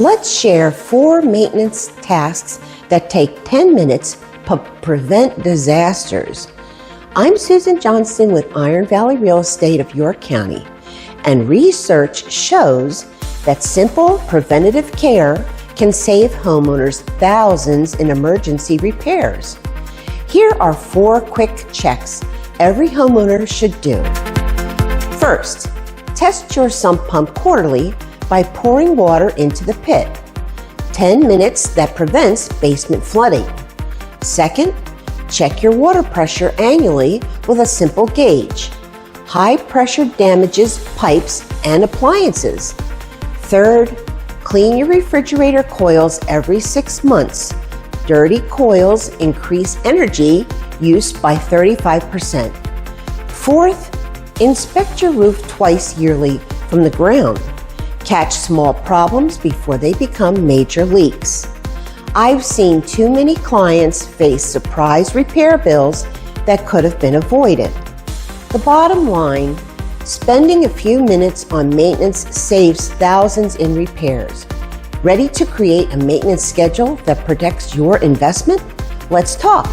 Let's share 4 maintenance tasks that take 10 minutes to prevent disasters. I'm Susan Johnston with Iron Valley Real Estate of York County, and research shows that simple preventative care can save homeowners thousands in emergency repairs. Here are 4 quick checks every homeowner should do. First, test your sump pump quarterly by pouring water into the pit. 10 minutes that prevents basement flooding. Second, check your water pressure annually with a simple gauge. High pressure damages pipes and appliances. Third, clean your refrigerator coils every 6 months. Dirty coils increase energy use by 35%. Fourth, inspect your roof twice yearly from the ground. Catch small problems before they become major leaks. I've seen too many clients face surprise repair bills that could have been avoided. The bottom line, spending a few minutes on maintenance saves thousands in repairs. Ready to create a maintenance schedule that protects your investment? Let's talk.